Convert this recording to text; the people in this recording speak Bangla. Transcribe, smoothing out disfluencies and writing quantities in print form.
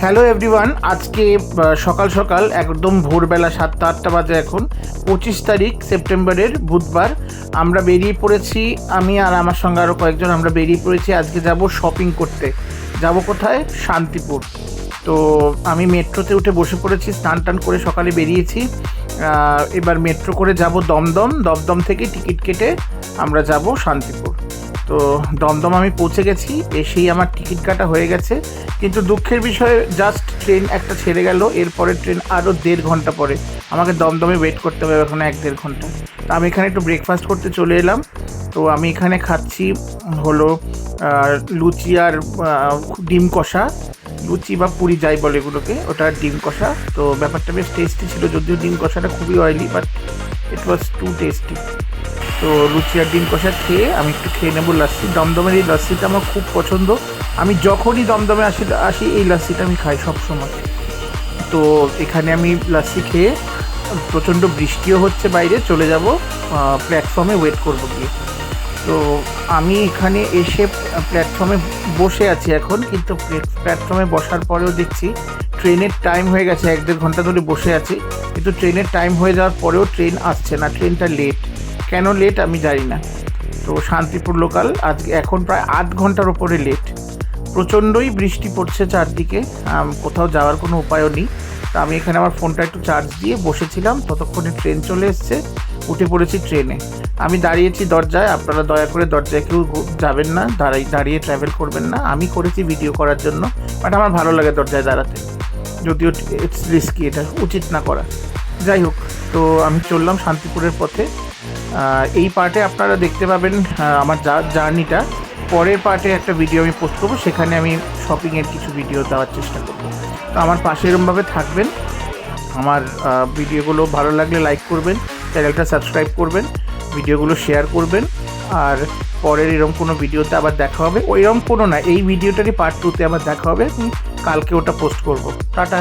হ্যালো এভরিওয়ান, আজকে সকাল সকাল একদম ভোরবেলা 7টা-8টা বাজে। এখন 25 তারিখ সেপ্টেম্বরের বুধবার। আমরা বেরিয়ে পড়েছি, আমি আর আমার সঙ্গে আরও কয়েকজন। আমরা বেরিয়ে পড়েছি, আজকে যাব শপিং করতে। যাব কোথায়? শান্তিপুর। তো আমি মেট্রোতে উঠে বসে পড়েছি, স্নান টান করে সকালে বেরিয়েছি। এবার মেট্রো করে যাব দমদম থেকে টিকিট কেটে আমরা যাব শান্তিপুর। তো দমদম আমি পৌঁছে গেছি, এসেই আমার টিকিট কাটা হয়ে গেছে। কিন্তু দুঃখের বিষয়ে জাস্ট ট্রেন একটা ছেড়ে গেল, এরপরে ট্রেন আরও 1.5 ঘন্টা পরে। আমাকে দমদমে ওয়েট করতে হবে এখন 1-1.5 ঘন্টা। তো আমি এখানে একটু ব্রেকফাস্ট করতে চলে এলাম। তো আমি এখানে খাচ্ছি হলো লুচি আর ডিম কষা, লুচি বা পুরি যাই বলে এগুলোকে, ওটা ডিম কষা। তো ব্যাপারটা বেশ টেস্টি ছিল, যদিও ডিম কষাটা খুবই oily, but it was too tasty. তো লুচি আর ডিম কষা খেয়ে আমি একটু খেয়ে নেবো লাস্সি। দমদমের এই লাস্সিটা আমার খুব পছন্দ, আমি যখনই দমদমে আসি এই লাস্সিটা আমি খাই সবসময়। তো এখানে আমি লাস্সি খেয়ে, প্রচণ্ড বৃষ্টিও হচ্ছে বাইরে, চলে যাব প্ল্যাটফর্মে ওয়েট করবো গিয়ে। তো আমি এখানে এসে প্ল্যাটফর্মে বসে আছি এখন, কিন্তু প্ল্যাটফর্মে বসার পরেও দেখছি ট্রেনের টাইম হয়ে গেছে। 1-1.5 ঘন্টা ধরে বসে আছি, কিন্তু ট্রেনের টাইম হয়ে যাওয়ার পরেও ট্রেন আসছে না। ট্রেনটা লেট, কেন লেট আমি জানি না। তো শান্তিপুর লোকাল আজকে এখন প্রায় 8 ঘন্টার ওপরে লেট। প্রচণ্ডই বৃষ্টি পড়ছে চারদিকে, কোথাও যাওয়ার কোনো উপায়ও নেই। তো আমি এখানে আমার ফোনটা একটু চার্জ দিয়ে বসেছিলাম, ততক্ষণে ট্রেন চলে এসছে, উঠে পড়েছি ট্রেনে। আমি দাঁড়িয়েছি দরজায়, আপনারা দয়া করে দরজায় কেউ যাবেন না, দাঁড়িয়ে ট্রাভেল করবেন না। আমি করেছি ভিডিও করার জন্য, বাট আমার ভালো লাগে দরজায় দাঁড়াতে, যদিও ইটস রিস্কি, এটা উচিত না করা। যাই হোক, তো আমি চললাম শান্তিপুরের পথে। এই পার্টে আপনারা দেখতে পাবেন আমার জার্নিটা। পরের পার্টে একটা ভিডিও আমি পোস্ট করবো, সেখানে আমি শপিংয়ের কিছু ভিডিও দেওয়ার চেষ্টা করবো। তো আমার পাশে এরমভাবে থাকবেন। আমার ভিডিওগুলো ভালো লাগলে লাইক করবেন, চ্যানেলটা সাবস্ক্রাইব করবেন, ভিডিওগুলো শেয়ার করবেন। আর পরের এরকম কোনো ভিডিওতে আবার দেখা হবে, ওইরকম কোনো না, এই ভিডিওটারই পার্ট 2তে আবার দেখা হবে। কালকে ওটা পোস্ট করবো। টাটা।